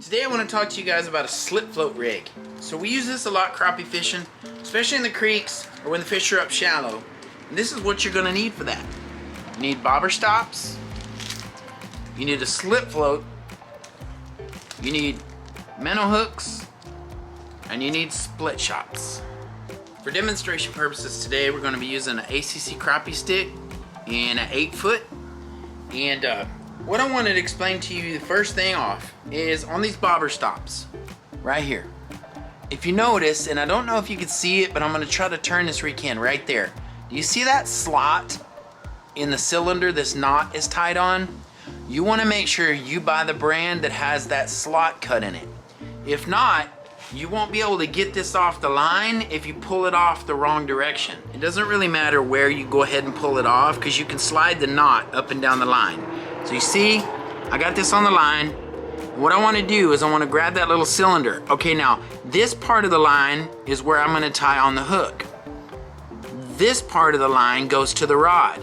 Today I want to talk to you guys about a slip float rig. So we use this a lot crappie fishing, especially in the creeks or when the fish are up shallow. And this is what you're going to need for that. You need bobber stops, you need a slip float, you need minnow hooks, and you need split shots. For demonstration purposes today, we're going to be using an ACC Crappie Stix and an 8-foot. And what I wanted to explain to you the first thing off is on these bobber stops right here. If you notice, and I don't know if you can see it, but I'm going to try to turn this where you can, right there. Do you see that slot in the cylinder this knot is tied on? You want to make sure you buy the brand that has that slot cut in it. If not, you won't be able to get this off the line if you pull it off the wrong direction. It doesn't really matter where you go ahead and pull it off because you can slide the knot up and down the line. So you see, I got this on the line. What I want to do is I want to grab that little cylinder. Okay, now this part of the line is where I'm going to tie on the hook. This part of the line goes to the rod.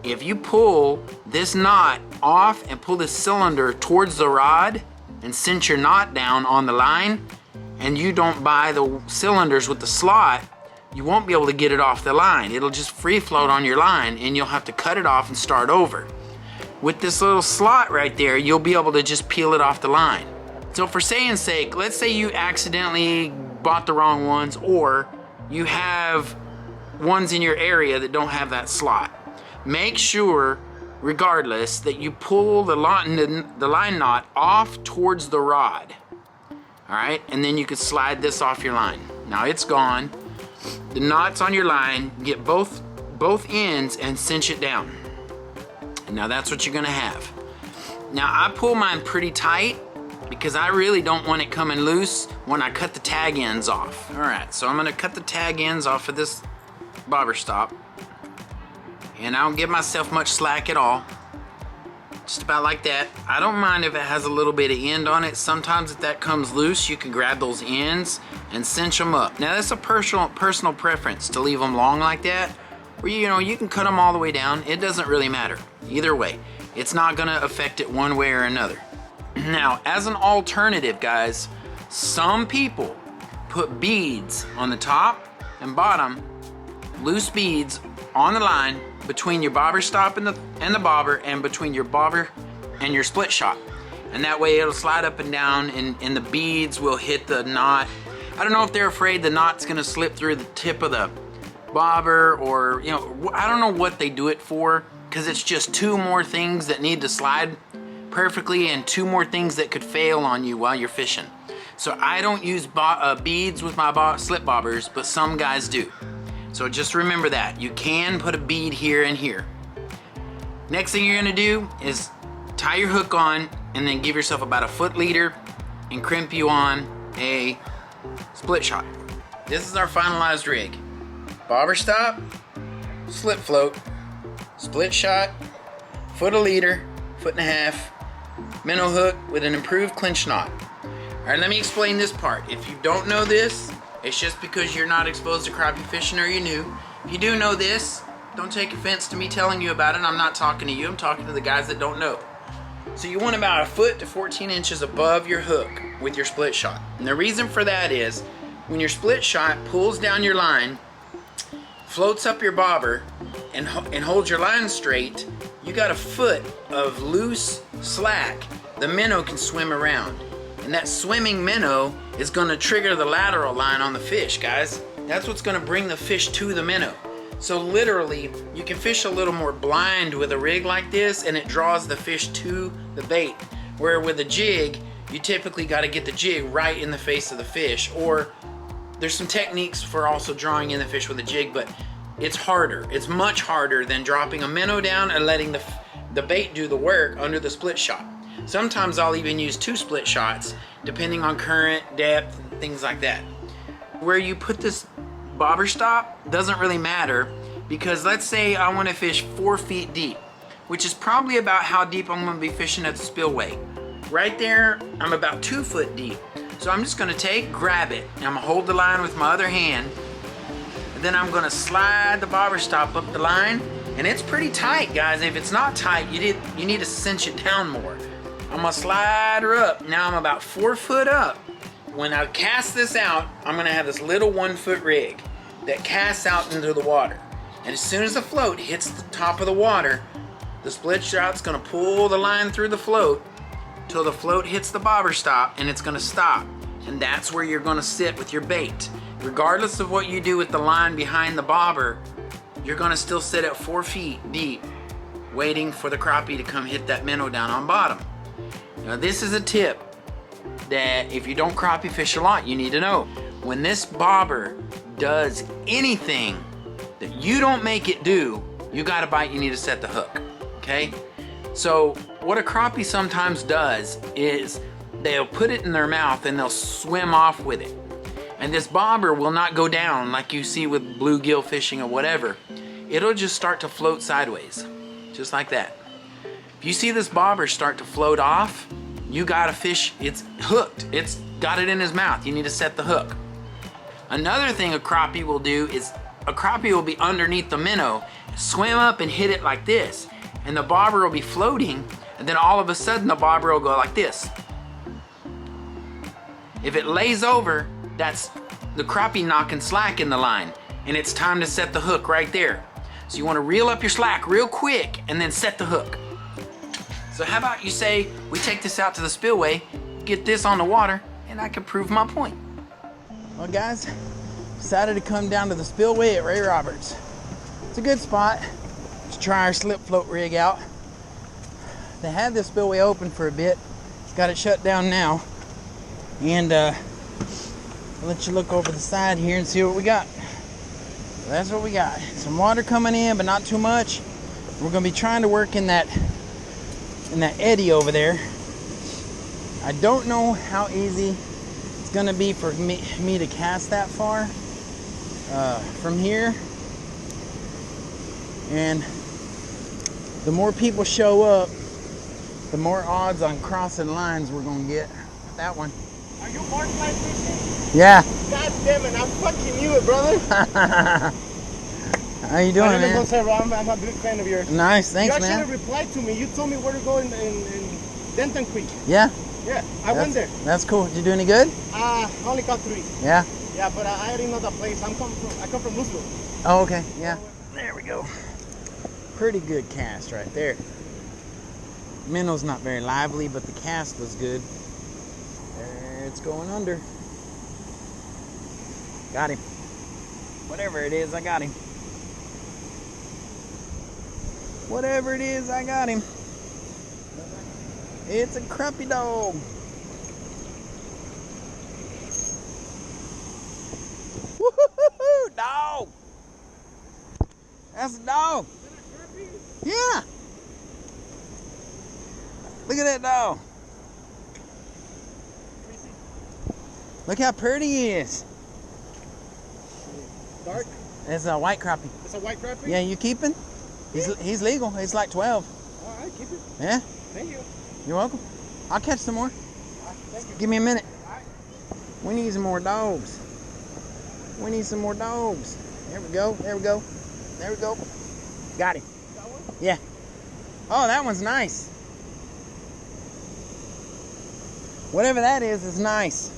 If you pull this knot off and pull this cylinder towards the rod and cinch your knot down on the line, and you don't buy the cylinders with the slot, you won't be able to get it off the line. It'll just free float on your line and you'll have to cut it off and start over. With this little slot right there, you'll be able to just peel it off the line. So for saying's sake, let's say you accidentally bought the wrong ones, or you have ones in your area that don't have that slot. Make sure, regardless, that you pull the line knot off towards the rod. Alright, and then you can slide this off your line. Now it's gone. The knot's on your line. Get both ends and cinch it down. And now that's what you're gonna have. Now I pull mine pretty tight because I really don't want it coming loose when I cut the tag ends off. Alright, so I'm gonna cut the tag ends off of this bobber stop. And I don't give myself much slack at all. Just about like that. I don't mind if it has a little bit of end on it. Sometimes if that comes loose, you can grab those ends and cinch them up. Now that's a personal preference to leave them long like that, or you can cut them all the way down. It doesn't really matter. Either way, it's not gonna affect it one way or another. Now, as an alternative, guys, some people put beads on the top and bottom, loose beads on the line between your bobber stop and the bobber, and between your bobber and your split shot. And that way it'll slide up and down and the beads will hit the knot. I don't know if they're afraid the knot's gonna slip through the tip of the bobber, or I don't know what they do it for, because it's just two more things that need to slide perfectly and two more things that could fail on you while you're fishing. So I don't use beads with my slip bobbers, but some guys do. So just remember that. You can put a bead here and here. Next thing you're gonna do is tie your hook on and then give yourself about a foot leader and crimp you on a split shot. This is our finalized rig. Bobber stop, slip float, split shot, foot of leader, 1.5 foot, minnow hook with an improved clinch knot. Alright, let me explain this part. If you don't know this, it's just because you're not exposed to crappie fishing or you're new. If you do know this, don't take offense to me telling you about it. I'm not talking to you, I'm talking to the guys that don't know. So you want about 1 foot to 14 inches above your hook with your split shot. And the reason for that is when your split shot pulls down your line, floats up your bobber, and holds your line straight, you got 1 foot of loose slack. The minnow can swim around. And that swimming minnow is going to trigger the lateral line on the fish, guys. That's what's going to bring the fish to the minnow. So literally, you can fish a little more blind with a rig like this, and it draws the fish to the bait. Where with a jig, you typically got to get the jig right in the face of the fish. Or there's some techniques for also drawing in the fish with a jig, but it's harder. It's much harder than dropping a minnow down and letting the bait do the work under the split shot. Sometimes I'll even use 2 split shots depending on current, depth, and things like that. Where you put this bobber stop doesn't really matter, because let's say I want to fish 4 feet deep, which is probably about how deep I'm going to be fishing at the spillway. Right there, I'm about 2 foot deep. So I'm just going to grab it, and I'm going to hold the line with my other hand, and then I'm going to slide the bobber stop up the line, and it's pretty tight, guys. If it's not tight, you need to cinch it down more. I'm gonna slide her up. Now I'm about 4 foot up. When I cast this out, I'm gonna have this little 1 foot rig that casts out into the water. And as soon as the float hits the top of the water, the split shot's gonna pull the line through the float till the float hits the bobber stop, and it's gonna stop. And that's where you're gonna sit with your bait. Regardless of what you do with the line behind the bobber, you're gonna still sit at 4 feet deep, waiting for the crappie to come hit that minnow down on bottom. Now this is a tip that if you don't crappie fish a lot, you need to know. When this bobber does anything that you don't make it do, you got a bite, you need to set the hook, okay? So what a crappie sometimes does is they'll put it in their mouth and they'll swim off with it. And this bobber will not go down like you see with bluegill fishing or whatever. It'll just start to float sideways, just like that. If you see this bobber start to float off, you got a fish, it's hooked. It's got it in his mouth. You need to set the hook. Another thing a crappie will do is a crappie will be underneath the minnow, swim up and hit it like this. And the bobber will be floating, and then all of a sudden the bobber will go like this. If it lays over, that's the crappie knocking slack in the line, and it's time to set the hook right there. So you want to reel up your slack real quick and then set the hook. So how about you say we take this out to the spillway, get this on the water, and I can prove my point. Well guys, decided to come down to the spillway at Ray Roberts. It's a good spot to try our slip float rig out. They had this spillway open for a bit, got it shut down now, and I'll let you look over the side here and see what we got. So that's what we got. Some water coming in, but not too much. We're gonna be trying to work in that eddy over there. I don't know how easy it's gonna be for me to cast that far from here. And the more people show up, the more odds on crossing lines we're gonna get. That one. Are you mark line fishing? Yeah. God damn it, I'm fucking you, brother. How you doing, man? I'm a big fan of yours. Nice, thanks, man. You actually replied to me. You told me where to go in Denton Creek. Yeah? Yeah, I went there. That's cool. Did you do any good? I only caught 3. Yeah? Yeah, but I already know the place. I come from Louisville. Oh, okay, yeah. There we go. Pretty good cast right there. Minnow's not very lively, but the cast was good. There, it's going under. Got him. Whatever it is, I got him. Whatever it is, I got him. It's a crappie dog. Woohoo! Dog! That's a dog. Yeah. Look at that dog. Look how pretty he is. Dark? It's a white crappie. It's a white crappie? Yeah, you keeping? He's legal. He's like 12. All right, keep it. Yeah? Thank you. You're welcome. I'll catch some more. Thank you. Give me a minute. All right. We need some more dogs. We need some more dogs. There we go. There we go. There we go. Got him. That one? Yeah. Oh, that one's nice. Whatever that is nice.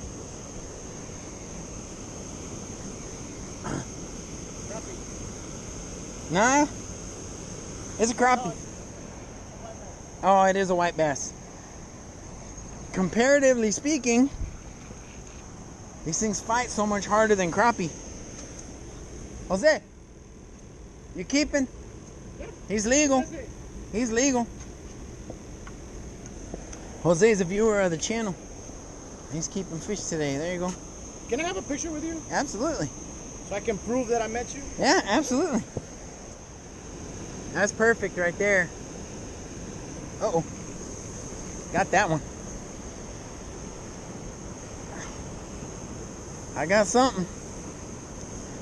Crappie. Nah. It's a crappie. Oh, it is a white bass. Comparatively speaking, these things fight so much harder than crappie. Jose, you keeping? He's legal. He's legal. Jose's a viewer of the channel. He's keeping fish today. There you go. Can I have a picture with you? Absolutely. So I can prove that I met you? Yeah, absolutely. That's perfect right there. Uh-oh. Got that one. I got something.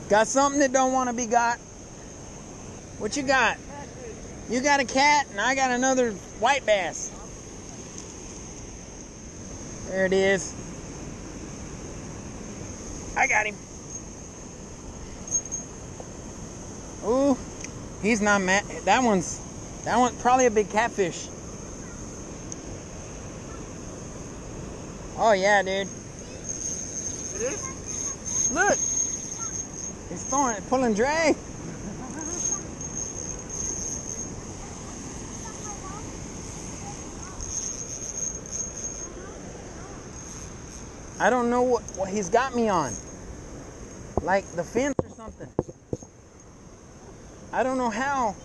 Got something that don't want to be got. What you got? You got a cat and I got another white bass. There it is. I got him. Ooh, he's not mad. That one's probably a big catfish. Oh yeah, dude. It is? Look. He's throwing it, pulling drag. I don't know what he's got me on. Like the fence or something. I don't know how.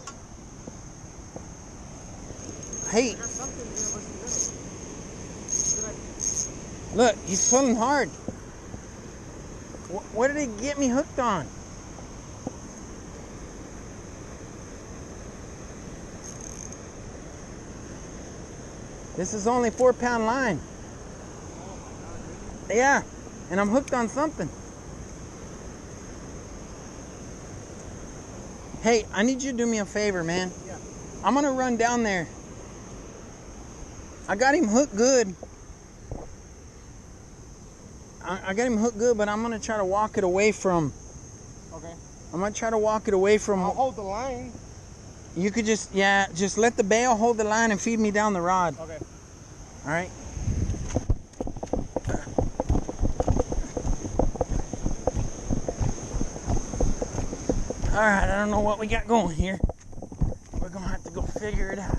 Hey. Look, he's pulling hard. What did he get me hooked on? This is only 4-pound line. Yeah, and I'm hooked on something. Hey, I need you to do me a favor, man. Yeah. I'm gonna run down there. I got him hooked good. I got him hooked good, but I'm gonna try to walk it away from. Okay. I'm gonna try to walk it away from. I'll hold the line. You could just let the bail hold the line and feed me down the rod. Okay. All right. All right, I don't know what we got going here. We're gonna have to go figure it out.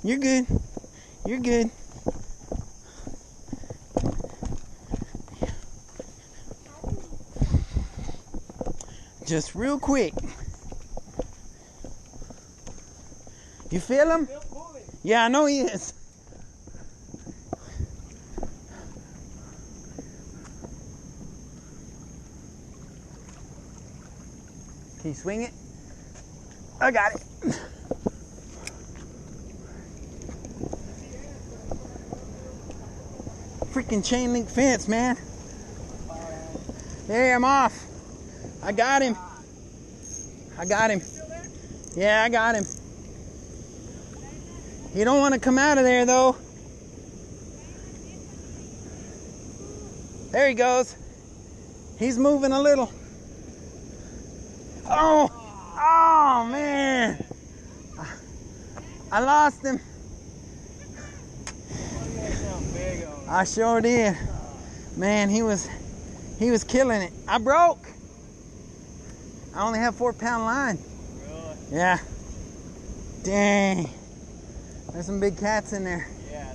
You're good. You're good. Just real quick. You feel him? Yeah, I know he is. Can you swing it? I got it. Freaking chain link fence, man. There, I'm off. I got him. I got him. Yeah, I got him. You don't want to come out of there, though. There he goes. He's moving a little. Oh, oh man. I lost him. I sure did. Man, he was killing it. I broke. I only have 4-pound line. Really? Yeah. Dang. There's some big cats in there. Yeah.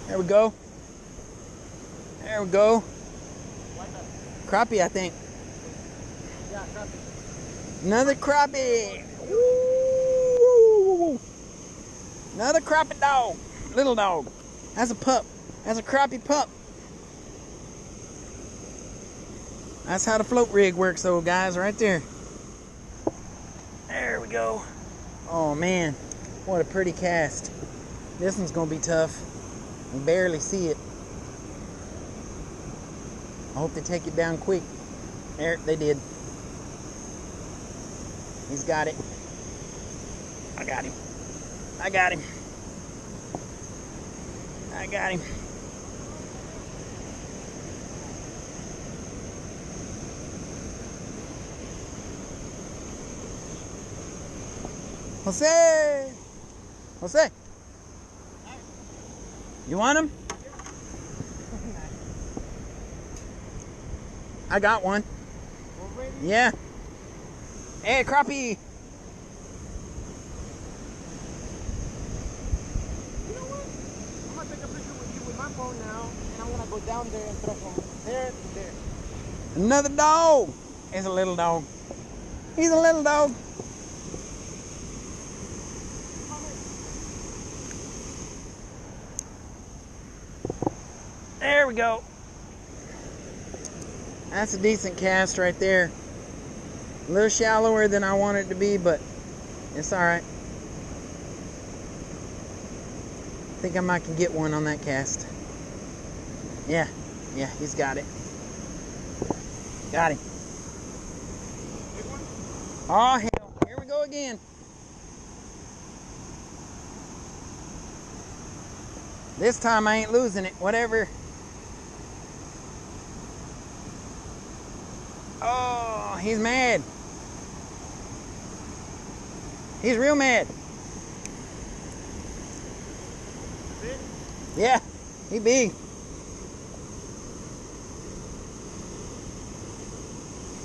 There we go. There we go. Crappie, I think. Yeah, crappie. Another crappie. Woo! Another crappie dog. Little dog. That's a pup. That's a crappie pup. That's how the float rig works, though, guys, right there. There we go. Oh, man. What a pretty cast. This one's going to be tough. I can barely see it. I hope they take it down quick. There, they did. He's got it. I got him. I got him. I got him. Jose! Jose! You want him? I got one. Yeah. Hey, crappie! You know what? I'm gonna take a picture with you with my phone now, and I'm gonna go down there and throw from there to there. Another dog! He's a little dog. He's a little dog. There we go. That's a decent cast right there. A little shallower than I want it to be, but it's alright. I think I might can get one on that cast. Yeah, he's got it. Got him. Oh hell, here we go again. This time I ain't losing it. Whatever Oh, he's mad. He's real mad. Big? Yeah, he big.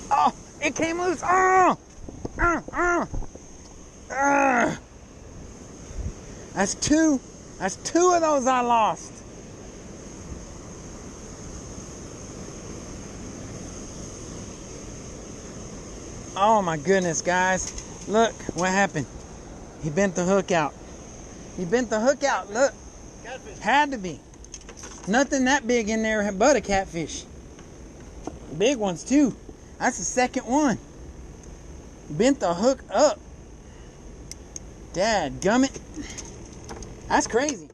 Oh, it came loose. Oh, That's two. That's two of those I lost. Oh my goodness, guys. Look what happened. He bent the hook out. He bent the hook out. Look. Catfish. Had to be. Nothing that big in there but a catfish. Big ones too. That's the second one. Bent the hook up. Dadgummit. That's crazy.